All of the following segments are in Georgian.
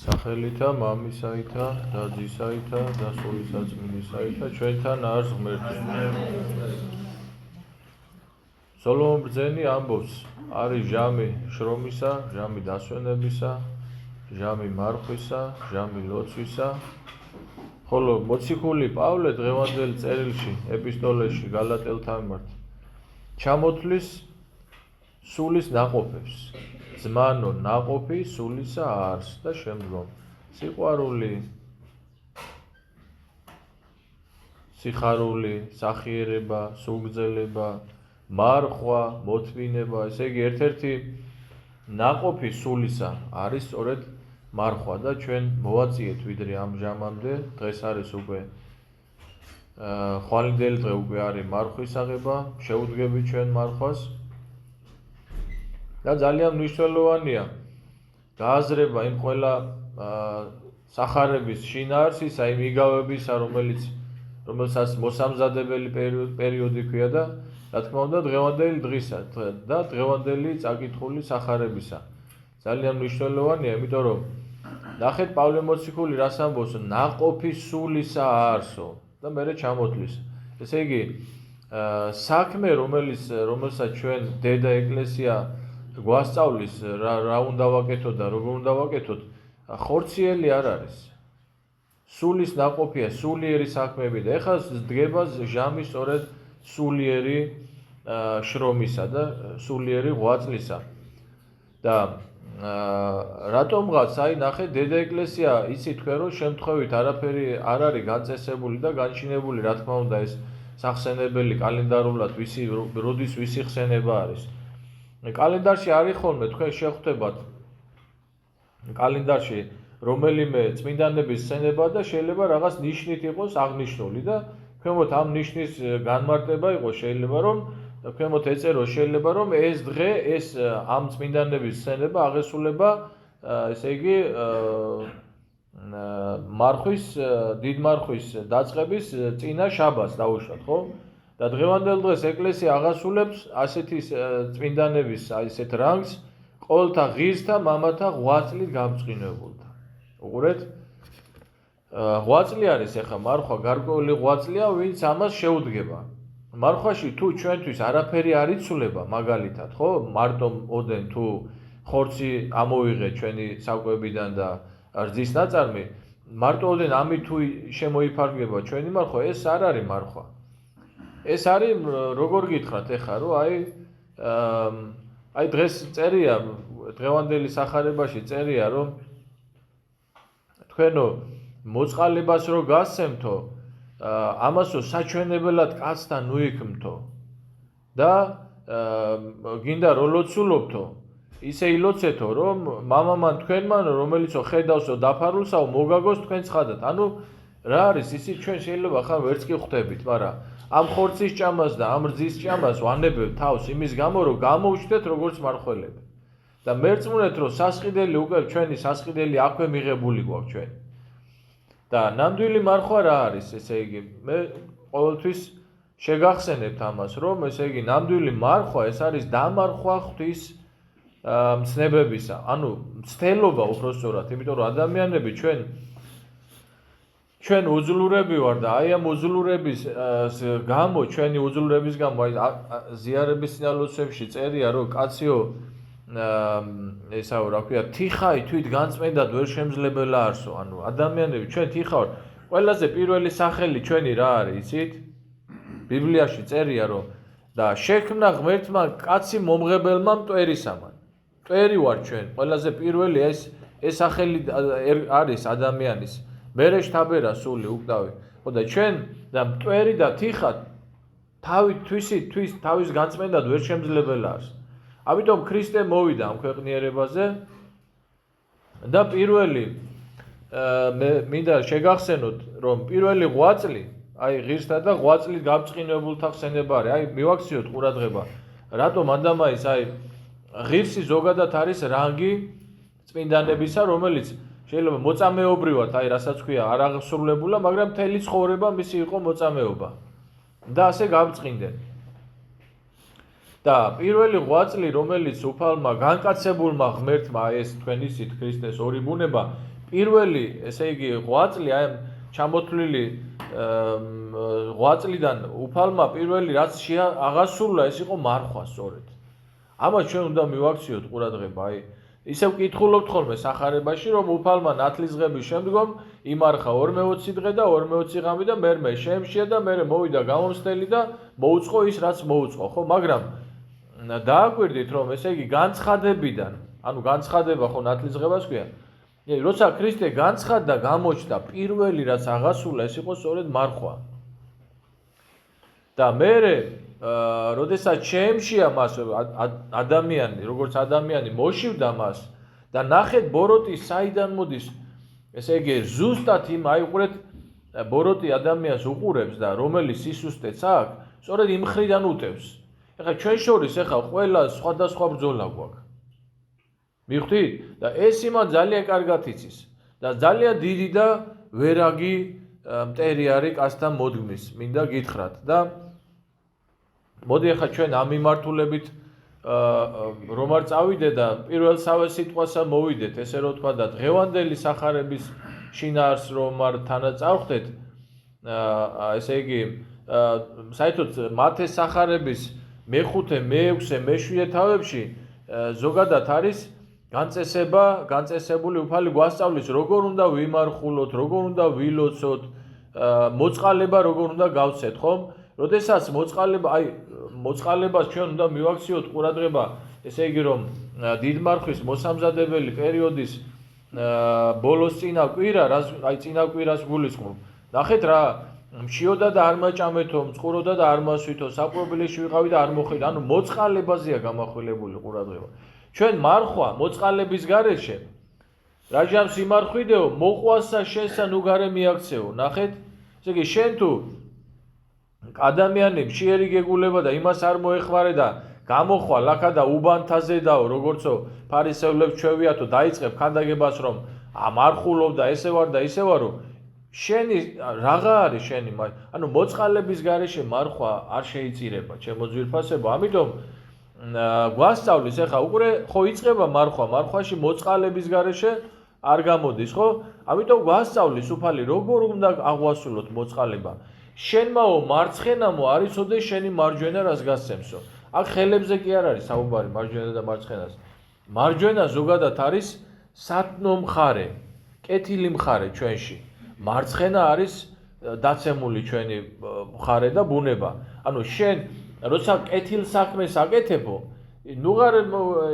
სახელითა მამისაითა და ძისაითა და სულისაწმინდისაითა ჩვენთან არს ღმერთი. სოლომონ ბრძენი ამბობს, არის ჟამი შრომისა, ჟამი დასვენებისა, ჟამი მარხვისა, ჟამი ლოცვისა. ხოლო მოციქული პავლე დღევანდელ წერილში, ეპისტოლეში გალატელთან მიმართ ჩამოთვლის სულის ნაყოფებს. ზმანო ნაყოფი სულისა არს და შემდგომ სიყვარული, სიხარული, სახიერება, სულგრძელება, მარხვა, მოთმინება, ესე იგი ერთ-ერთი ნაყოფი სულისა არის სწორედ მარხვა და ჩვენ მოვაწიეთ ვიდრე ამ ჟამამდე, დღეს არის უკვე ხვალინდელი დღე უკვე არის მარხვის აღება, შეუდგებით ჩვენ მარხვას. და ძალიან მნიშვნელოვანია გააზრება იმ ყველა სახარების შინაარსისა, იმ იგავებისა, რომელსაც მოსამზადებელი პერიოდი ქვია და რა თქმა უნდა დღევანდელი დღისა და დღევანდელი წაკითხული სახარებისა. ძალიან მნიშვნელოვანია, იმიტომ რომ ნახეთ პავლე მოციქული რას ამბობს, ნაყოფი სულისა არსო და მერე ჩამოთვლის. ესე იგი საქმე, რომელსაც ჩვენ დედა ეკლესია გვასწავლის რა უნდა ვაკეთოთ და როგორ უნდა ვაკეთოთ, ხორციელი არ არის. სულის ნაყოფია სულიერი საქმეები და ეხლა დგება ჟამი სწორედ სულიერი შრომისა და სულიერი ღვაწლისა. და რატომღაც აი ნახეთ დედა ეკლესია იცით თქვენ რომ შემთხვევით არაფერი არ არის განწესებული და განჩინებული, რა თქმა უნდა ეს სახსენებელი კალენდარულად როდის ვისი ხსენება არის. კალენდარში არის ხოლმე თქვენ შეხვდებათ კალენდარში რომელიმე წმინდანების ხსენება და შეიძლება რაღაც ნიშნით იყოს აღნიშნული და ქვემოთ ამ ნიშნის განმარტება იყოს შეიძლება რომ ქვემოთ ეწეროს შეიძლება რომ ეს დღე ეს ამ წმინდანების ხსენება აღესრულება ესე იგი მარხვის დიდ მარხვის დაწყების წინა შაბათს დაუშვათ, ხო? და დღევანდელ დღეს ეკლესია აღასრულებს ასეთი წმინდანების ესეთ რანგს ყოველთა ღირსთა მამათა ღვაწლით გამწყინებულთა. უყურეთ? ღვაწლი არის ახლა მარხვა გარკვეული ღვაწლია, ვინც ამას შეუდგება. მარხვაში თუ ჩვენთვის არაფერი არ იცვლება მაგალითად, ხო? მარტო ოდენ თუ ხორცი ამოვიღეთ ჩვენი საკვებიდან და რძის ნაწარმი, მარტო ოდენ ამით თუ შემოიფარგლება ჩვენი მარხვა, ეს არ არის მარხვა. ეს არის როგორ გითხრათ ეხლა რომ აი დღეს წერია დღევანდელი სახარებაში წერია რომ თქვენო მოწყალებას რო გასცემთო ამასო საჩვენებელად კაცთან უიქმთო და გინდა რო ლოცულობთო ისე ილოცეთო რომ მამამან თქვენმან რომელიცო ხედავსო დაფარულსაო მოგაგოს თქვენ ცხადად. ანუ რა არის ისიც ჩვენ შეიძლება ხან ვერც კი ხვდებით, მაგრამ ამ ხორცის ჭამას და ამ რძის ჭამას ვანებებ თავს იმის გამო რომ გამოვჩნდეთ როგორც მარხველები. და მერწმუნეთ რომ სასყიდელი უკვე ჩვენი სასყიდელი აქვე მიღებული გვაქვს ჩვენ. და ნამდვილი მარხვა რა არის, ესე იგი მე ყოველთვის შეგახსენებთ ამას რომ ესე იგი ნამდვილი მარხვა ეს არის დამარხვა ღვთის მცნებებისა. ანუ მცდელობა უბრალოდ, იმიტომ რომ ადამიანები ჩვენ უძლურები ვარ და აი ამ უძლურების გამო, ჩვენი უძლურების გამო აი ზიარების სინალოცვებში წერია რომ კაციო ესაო რა ქვია თიხაი თვით განწმენდად ვერ შემძლებელა არსო. ანუ ადამიანები ჩვენ თიხა ვარ. ყველაზე პირველი სახელი ჩვენი რა არის, იცით? ბიბლიაში წერია რომ და შექმნა ღმერთმა კაცი მომღებელმა მტვერისამან. მტვერი ვარ ჩვენ. ყველაზე პირველი ეს სახელი არის ადამიანის. მერე შთაბერა სული უკდავი. ხო და ჩვენ და მტვერი და თიხა თავის განწმენდად ვერ შემძლებელა არის. ამიტომ ქრისტე მოვიდა ამ ქვეყნიერებაზე და პირველი მე მინდა შეგახსენოთ რომ პირველი ღვაწლი აი ღირსთა და ღვაწლით გამწყინებულთა ხსენება არის. აი მივაქციოთ ყურადღება რატომ ადამიანის აი ღირსი ზოგადად არის რანგი წმინდანებისა, რომელიც შეიძლება მოწამეობრივად აი რასაც ქვია არ აღსრულებულა, მაგრამ მთელი ცხოვრება მისი იყო მოწამეობა და ასე გამწყინდნენ. და პირველი ღვაწლი, რომელიც უფალმა განკაცებულმა ღმერთმა ეს თქვენ იცით ქრისტეს ორი ბუნება, პირველი, ესე იგი, ღვაწლი აი ამ ჩამოთვლილი ღვაწლიდან უფალმა პირველი რაც აღასრულა ეს იყო მარხვა სწორედ. ამას ჩვენ უნდა მივაქციოთ ყურადღება, აი ისევ ვკითხულობთ ხოლმე სახარებაში, რომ უფალმა ნათლისღების შემდგომ იმარხა 2-20 დღე და 2-20 ღამე და მერმე შეემშია და მერე მოვიდა გამომსწრელი და მოუწყო ის რაც მოუწყო, ხო, მაგრამ დააკვირდით რომ ესე იგი განცხადებიდან, ანუ განცხადება ხო ნათლისღებას ქვია. როცა ქრისტე განცხადდა, გამოჩნდა პირველი რაც აღასრულა ეს იყო სწორედ მარხვა. და მერე როდესაც შეემშია მას ადამიანი, როგორც ადამიანი მოშივდა მას და ნახეთ ბოროტი საიდან მოდის, ესე იგი ზუსტად იმ აიყურეთ ბოროტი ადამიანს უყურებს და რომელიც სისუსტეც აქვს, სწორედ იმ მხრიდან უტევს. ეხლა ჩვენ შორის ეხლა ყველა სხვადასხვა ბრძოლა გვაქვს. მივხვდით? და ეს იმან ძალიან კარგად იცის და ძალიან დიდი და ვერაგი მტერი არის კაცთან მოდგმის, მინდა გითხრათ და მოდი ახლა ჩვენ ამ მიმართულებით რომ არ წავიდე და პირველსავე სიტყვასა მოვიდეთ, ესე რომ თქვა და დღევანდელი სახარების შინაარს რომ არ თანაწავხდეთ, ესე იგი საერთოდ მათეს სახარების მე-5, მე-6, მე-7 თავებში ზოგადად არის განწესებული უფალი გვასწავლის როგორ უნდა ვიმარხულოთ, როგორ უნდა ვილოცოთ, მოწყალება როგორ უნდა გავცეთ, ხომ? როდესაც მოწყალებას ჩვენ უნდა მივაქციოთ ყურადღება, ესე იგი რომ დიდმარხვის მოსამზადებელი პერიოდის ბოლოს წინა კვირა, აი წინა კვირას გულისხმობ. ნახეთ რა, მშიოდა და არ მაჭამეთო, მწყუროდა და არ მასვითო, საპრობილეში ვიყავი და არ მოხვიდა, ანუ მოწყალებაზეა გამახვილებული ყურადღება. ჩვენ მარხვა მოწყალების გარეშე რაჟამს იმარხვიდეო, მოყვასა შენსა ნუ გარე მიაქცეო, ნახეთ? ესე იგი შენ თუ ადამიანი მშიერი გეგულება და იმას არ მოეხმარე და გამოხვალ აქა და უბანთაზე დაო, როგორცო ფარისევლებს ჩვევიათო, დაიწყებ ქანდაგებას რომ მარხულობ და ესე ვარ და ისე ვარო, შენი რაღა არის შენი, ანუ მოწყალების გარეშე მარხვა არ შეიწირება, ჩემო ძვირფასებო, ამიტომ გვასწავლის ახლა უკვე ხო იწყება მარხვაში მოწყალების გარეშე არ გამოდის, ხო? ამიტომ გვასწავლის უფალი როგორ უნდა აღვასრულოთ მოწყალება. შენმაო მარცხენამო არ იცოდეს შენი მარჯვენა რას გასცემსო. აქ ხელებზე კი არ არის საუბარი მარჯვენა და მარცხენას. მარჯვენა ზოგადად არის სათნო მხარე, კეთილი მხარე ჩვენში. მარცხენა არის დაცემული ჩვენი მხარე და ბუნება. ანუ შენ როცა კეთილ საქმეს აკეთებო, ნუღარ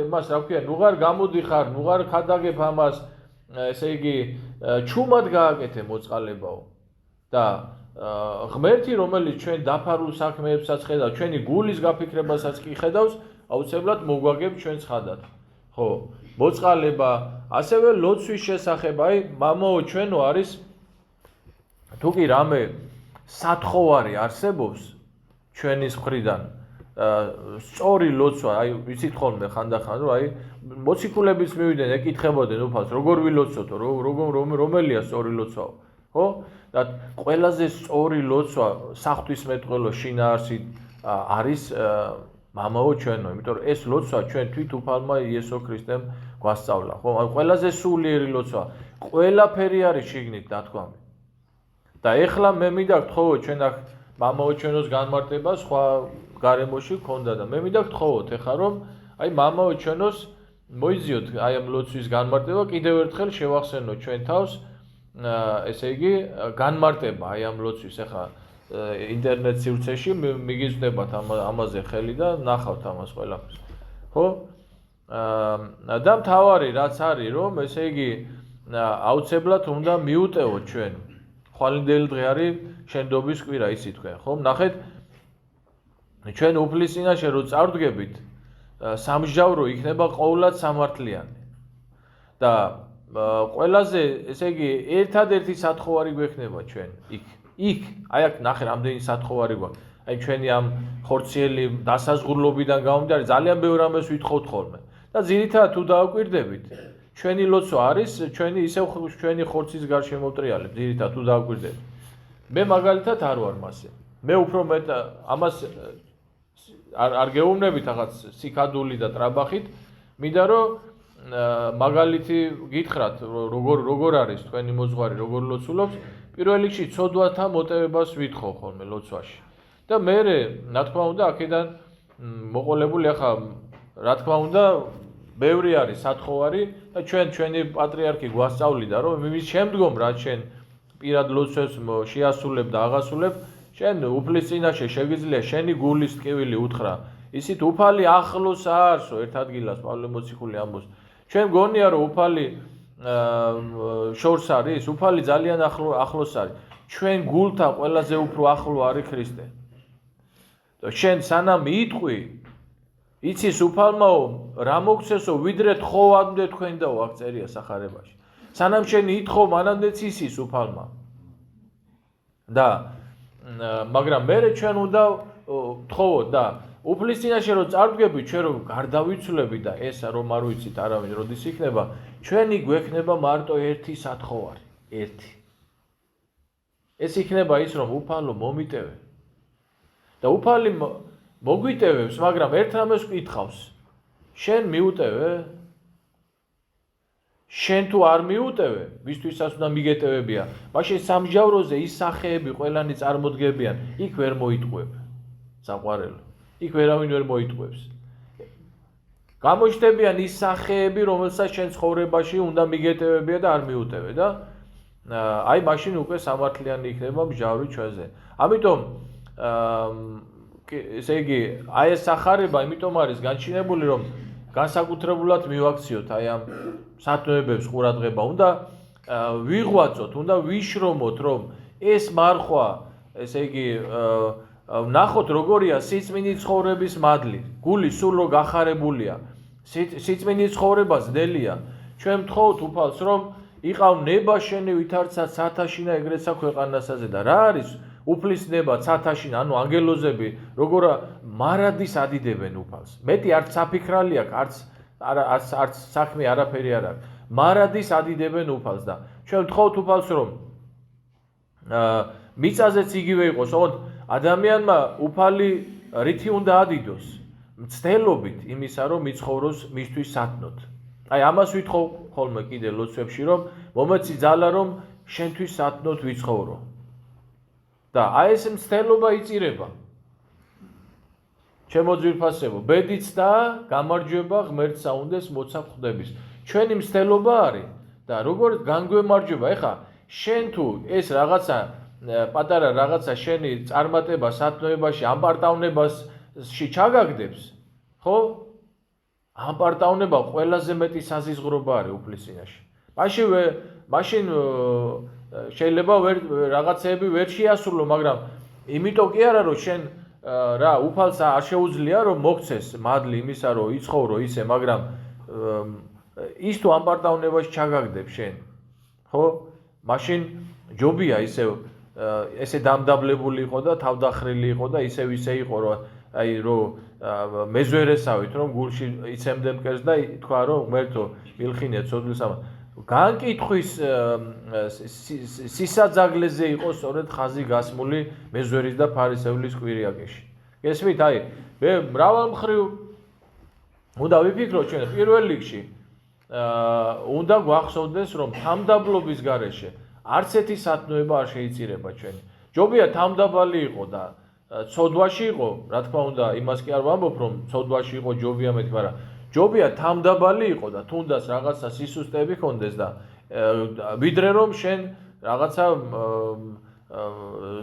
იმას რა ქვია, ნუღარ გამოდიხარ, ნუღარ ქადაგებ ამას, ესე იგი ჩუმად გააკეთე მოწყალებაო. და ღმერთი რომელიც ჩვენ დაფარულ საქმეებსაც ხედავს, ჩვენი გულის გაფიქრებასაც კი ხედავს, აუცილებლად მოგვაგებ ჩვენ ცხადად. ხო, მოწყალება, ასევე ლოცვის შესახებ, აი მამაო ჩვენო არის თუ კი რამე სათხოვარი არსებობს ჩვენის მხრიდან სწორი ლოცვა, აი ვიცით ხოლმე ხანდახან, რომ აი მოციქულების მივიდნენ, ეკითხებოდნენ უფალს, როგორ ვილოცოთ, რომელია სწორი ლოცვაო, ხო? და ყველაზე სწორი ლოცვა საღვთისმეტყველო შინაარსი არის მამაო ჩვენო, იმიტომ რომ ეს ლოცვა ჩვენ თვით უფალმა იესო ქრისტემ გვასწავლა, ხო? ანუ ყველაზე სულიერი ლოცვა, ყველაფერი არის შიგნით დათქვამი. და ეხლა მე მინდა გთხოვო ჩვენ აქ მამაო ჩვენოს განმარტება სხვა გარემოში ქონდა და მე მინდა გთხოვოთ ეხლა რომ აი მამაო ჩვენოს მოიძიოთ აი ამ ლოცვის განმარტება, კიდევ ერთხელ შევახსენოთ ჩვენ თავს, ესე იგი განმარტება აი ამ ლოცვის ეხლა ინტერნეტ სივრცეში მიგიზნდებათ ამაზე ხელი და ნახავთ ამას ყველაფერს. ხო? და მთავარი რაც არის რომ ესე იგი აუცილებლად უნდა მიუტევოთ ჩვენ. ხვალინდელი დღე არის შენდობის კვირა, იცით თქვენ, ხო? ნახეთ ჩვენ უფლის წინაშე რო წარდგებით, სამსჯავრო იქნება ყოვლად სამართლიანი. და ყველაზე, ესე იგი, ერთადერთი სათხოვარი გვექნება ჩვენ იქ, აი აქ ნახე რამდენი სათხოვარი გვაქვს. აი ჩვენი ამ ხორციელი დასაზღვრლობიდან გამომდინარე ძალიან ბევრ რამეს ვითხოვთ ხოლმე. და ძირითადად თუ დააკვირდებით, ჩვენი ლოცვა არის ჩვენი ხორცის გარშემო მოტრიალებ, ძირითადად თუ დააკვირდებით. მე მაგალითად არ ვარ მასე. მე უფრო მეტ ამას არ გეუბნებით რაღაც სიკადული და ტრაბახით, მინდა რომ მაგალითი გითხრათ როგორ არის თქვენი მოძღვარი როგორ ლოცულობს პირველ რიგში ცოდვათა მოტივებას ვითხოვ ხოლმე ლოცვაში და მე რა თქმა უნდა აქედან მოყოლებული ახლა რა თქმა უნდა ბევრი არის სათხოვარი და ჩვენი პატრიარქი გვასწავლიდა რომ იმის შემდგომ რაც შენ პირად ლოცვებს შეასრულებ და აღასრულებ შენ უფლის წინაშე შეგიძლია შენი გულის ტკივილი უთხრა ისიც უფალი ახლოს არსო ერთ ადგილას პავლე მოციქული ამბობს ჩვენ გონია რომ უფალი შორს არის უფალი ძალიან ახლოს არის ჩვენ გულთან ყველაზე უფრო ახლო არის ქრისტე და შენ სანამ იტყვი იცის უფალმაო რა მოგცესო ვიდრე თხოვამდე თქვენდაო აქ წერია სახარებაში სანამ შენ ითხოვ მანამდეც იცის უფალმა და მაგრამ მე ჩვენ უნდა თხოვოთ და უფლის წინაშე რომ წარდგები ჩვენ რომ გარდავიცვლები და ეს რომ არ ვიცით არავინ როდის იქნება ჩვენი გვექნება მარტო ერთი სათხოვარი ერთი ეს იქნება ის რომ უფალო მომიტევე და უფალი მოგვიტევებს მაგრამ ერთ რამეს ვკითხავს შენ მიუტევე შენ თუ არ მიუტევე ვისთვისაც უნდა მიგეტევებია მაშინ სამჟავროზე ის სახეები ყველანი წარმოდგებიან იქ ვერ მოიტყვებ საყვარელო იქ ვერავინ ვერ მოიტყვებს გამოჩნდებიან ის სახეები რომელსაც შენ ცხოვრებაში უნდა მიგეტევებია და არ მიუტევე და აი მაშინ უკვე სამართლიანი იქნება მჟავრი ჩვენზე ამიტომ ესე იგი აი ეს სახარება იმიტომ არის განჩინებული რომ განსაკუთრებულად მივაქციოთ აი ამ სათნოებებს ყურადღება უნდა ვიღვაწოთ უნდა ვიშრომოთ რომ ეს მარხვა ესე იგი ვნახოთ როგორია სიწმინდის ცხოვრების მადლი გული სულ რო გახარებულია სიწმინდის ცხოვრება ძნელია ჩვენ ვთხოვთ უფალს რომ იყავ ნება შენი ვითარცა ცათაშინა ეგრეცა ქვეყანასაზე და რა არის უფლის ნება ცათაშინა ანუ ანგელოზები როგორ მარადის ადიდებენ უფალს მეტი არც საფიქრალი აქვს არც საქმე არაფერი არ აქვს მარადის ადიდებენ უფალს და ჩვენ ვთხოვთ უფალს რომ მიწაზეც იგივე იყოს ოღონდ ადამიანმა უფალი რითი უნდა ადიდოს მცდელობით იმისა რომ მიცხოვროს მისთვის სათნოდ აი ამას ვითხოვ ხოლმე კიდე ლოცვებში რომ მომეცი ძალა რომ შენთვის სათნოდ ვიცხოვრო და აი ეს მცდელობა იწირება ჩემო ძვირფასებო ბედიც და გამარჯვება ღმერთსა უნდეს მოცა ხვდების ჩვენი მცდელობა არის და როგორ განგვემარჯვება ეხა შენ თუ ეს რაღაცა პატარა რაღაცა შენი წარმატება სათნოებაში ამპარტავნებაში ჩაგაგდებს ხო ამ პარტავნება ყველაზე მეტი საზიზღრობა არის უფლის წინაშე მაშინ შეიძლება რაღაცეები ვერ შეასრულო მაგრამ იმიტომ კი არა რომ შენ რა უფალს არ შეუძლია რომ მოგცეს მადლი იმისა რომ იცხოვრო ისე მაგრამ ის თუ ამ პარტავნებაში ჩაგაგდებს შენ ხო მაშინ ჯობია ესე დამდაბლებული იყო და თავდახრილი იყო და ისე იყო რომ აი რომ მეზვერესავით რომ გულში იცემდე მკერს და თქვა რომ ღმერთო მილხინე ცოდვილს ამ განკითხვის სისაძაგლეზე იყო სწორედ ხაზი გასმული მეზვერის და ფარისევლის კვირიაკეში გესმით აი მე მრავალმხრივ უნდა ვიფიქროთ ჩვენ პირველ რიგში უნდა გვახსოვდეს რომ თამდაბლობის გარეშე არც ერთი სათნოება არ შეიწირება ჩვენი ჯობია თამდაბალი იყო და ცოდვაში იყო რა თქმა უნდა იმას კი არ ვამბობ რომ ცოდვაში იყო ჯობია მეთქი მაგრამ ჯობია თამდაბალი იყო და თუნდაც რაღაცა სისუსტეები ჰქონდეს და ვიდრე რომ შენ რაღაცა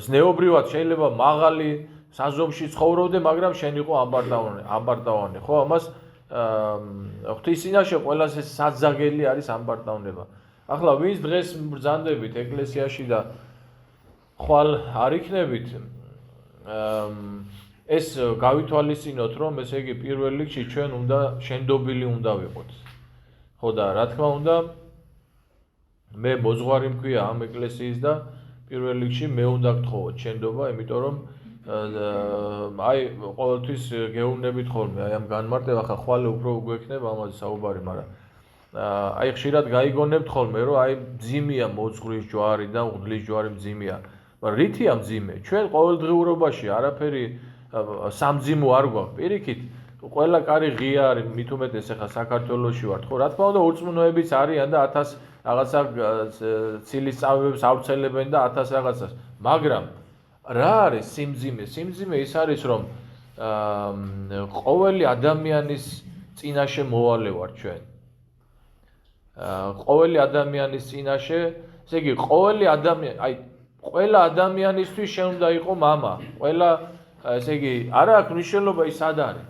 ზნეობრივად შეიძლება მაღალი საზომში ცხოვრობდე მაგრამ შენ იყო ამბარტავანი ხო ამას ღვთის წინაშე ყველაზე საძაგელი არის ამბარტავნება ახლა ვინც დღეს ბრძანდებით ეკლესიაში და ხვალ არ იქნებით ეს გავითვალისწინოთ რომ ესე იგი პირველ რიგში ჩვენ უნდა შენდობილი უნდა ვიყოთ ხო და რა თქმა უნდა მე მოძღვარი მქვია ამ ეკლესიის და პირველ რიგში მე უნდა გთხოვოთ შენდობა იმიტომ რომ აი ყოველთვის გეუბნებით ხოლმე აი ამ განმარტება ხა ხვალე უფრო გვექნება ამაზე საუბარი მაგრამ აი ხშირად გაიგონებთ ხოლმე რომ აი მძიმეა მოძღვრის ჯვარი და უღლის ჯვარი მძიმეა მაგრამ რითია მძიმე ჩვენ ყოველდღიურობაში არაფერი სამძიმო არ გვაქვს პირიქით ყველა კარი ღია არის, მით უმეტეს ახლა საქართველოში ვართ, ხო? რა თქმა უნდა, ურწმუნოებიც არიან და 1000 რაღაცა ცილის წავებებს ავრცელებენ და 1000 რაღაცას. მაგრამ რა არის სიმძიმე? სიმძიმე ის არის, რომ ყოველი ადამიანის წინაშე მოვალე ვარ ჩვენ. ყოველი ადამიანის წინაშე, ესე იგი, ყველა ადამიანისთვის შენ უნდა იყო მამა. ყველა, ესე იგი, არა აქვს მნიშვნელობა ის სად არის.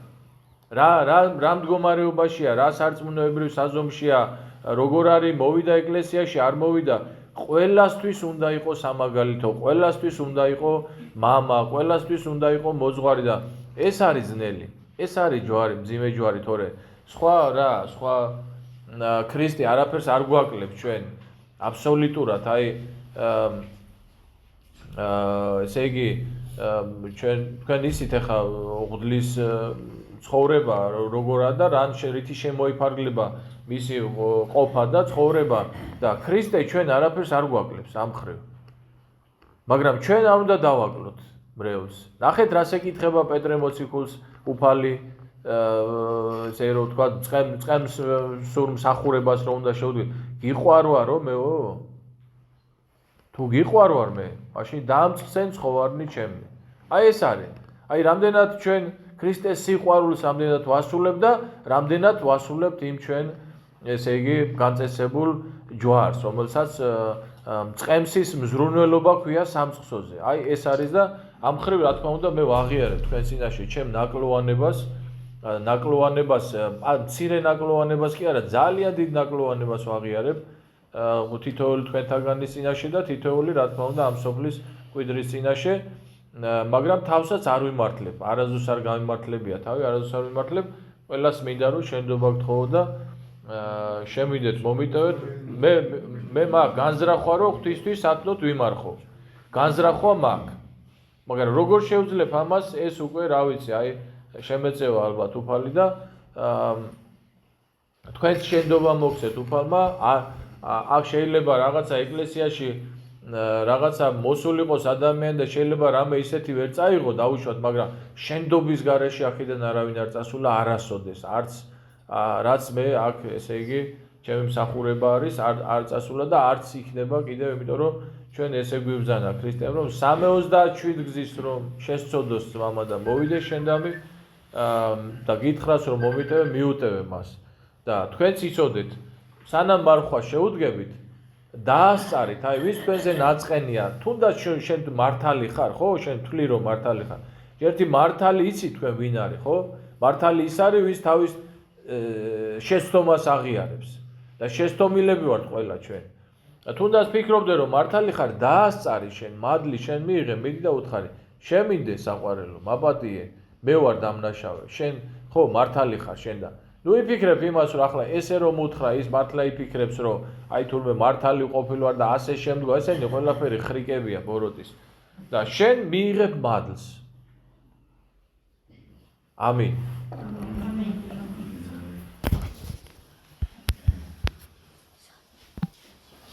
რა მდგომარეობაშია, რა სარწმუნოებრივ საზომშია, როგორ არის, მოვიდა ეკლესიაში, არ მოვიდა, ყველასთვის უნდა იყო სამაგალითო, ყველასთვის უნდა იყო მამა, ყველასთვის უნდა იყო მოძღვარი და ეს არის ძნელი. ეს არის ჯვარი, მძიმე ჯვარი, თორე სხვა ქრისტე არაფერს არ გვაკლებს ჩვენ აბსოლუტურად, ესე იგი ჩვენ ისით ახლა ღვთლის ცხოვრება როგორა და რითი შემოიფარგლება მისი ყოფა და ცხოვრება და ქრისტე ჩვენ არაფერს არ გვაკლებს ამ მხრივ. მაგრამ ჩვენ არ უნდა დავაკლოთ მრევლს. ნახეთ რას ეკითხება პეტრე მოციქულს უფალი ესე რომ თქვა წყემს სულ მსახურებას რომ უნდა შევდივი. გიყვარვარო მეო? თუ გიყვარვარ მე, მაშინ დაამწყსენ ცხოვარნი ჩემი. ეს არის. რამდენად ჩვენ ქრისტეს სიყვარულს რამდენად ვასრულებთ და რამდენად ვასრულებთ იმ ჩვენ ესე იგი განწესებულ ჯვარს, რომელსაც წყემსის მზრუნველობა ქვია სამწყსოზე. ეს არის და ამ მხრივ რა თქმა უნდა მე ვაღიარებ თქვენ წინაშე ჩემ ნაკლოვანებას, მცირე ნაკლოვანებას კი არა, ძალიან დიდ ნაკლოვანებას ვაღიარებ თითოეული თქვენთაგანის წინაშე და თითოეული რა თქმა უნდა ამ სოფლის მკვიდრის წინაშე. მაგრამ თავსაც არ ვიმართლებ, არასდროს არ გამიმართლებია თავი, არასდროს არ ვიმართლებ, ყველას მინდა რომ შენდობა გთხოვო და შემიდეთ, მომიტევეთ, მე მაგ განზრახვა რომ ღვთისთვის სათნოთ ვიმარხო. განზრახვა მაგ. მაგრამ როგორ შევძლებ ამას, ეს უკვე რა ვიცი, შემეწევა ალბათ უფალი და თქვენს შენდობა მოგცეთ უფალმა, აქ შეიძლება რაღაცა ეკლესიაში რაღაცა მოსული იყოს ადამიანი და შეიძლება რამე ისეთი ვერ წაიღო დაუშვათ, მაგრამ შენდობის გარეშე აქედან არავინ არ წასულა არასოდეს, რაც მე აქ ესე იგი ჩემი მსახურება არის, არ წასულა და არც იქნება კიდევ, იმიტომ რომ ჩვენ ესე გვიბრძანა ქრისტეამ, რომ 37 გზის რომ შესწოდოს მამა და მოვიდეს შენდამი და გითხრას რომ მომიტევე, მიუტევე მას. და თქვენც იცოდეთ, სანამ მარხვა შეუდგებით დაასწარით, ვის თქვენზე ნაწყენია, თუნდაც შენ მართალი ხარ, ხო? შენ თვლი რომ მართალი ხარ. ერთი მართალი იცი თქვენ ვინ არის, ხო? მართალი ის არის, ვის თავის შეცდომას აღიარებს. და შეცდომილები ვართ ყველა ჩვენ. თუნდაც ფიქრობდე რომ მართალი ხარ, დაასწარი შენ, მადლი შენ მიიღე, მიდი და უთხარი, შემინდე საყვარელო, მაპატიე, მე ვარ დამნაშავე, შენ ხო მართალი ხარ შენ და ნუ იფიქრებ იმას რომ ახლა ესე რომ უთხრა ის მართლა იფიქრებს რომ თურმე მართალი ყოფილვარ და ასე შემდგო ესენი ყველაფერი ხრიკებია ბოროტის და შენ მიიღებ მადლს. ამინ.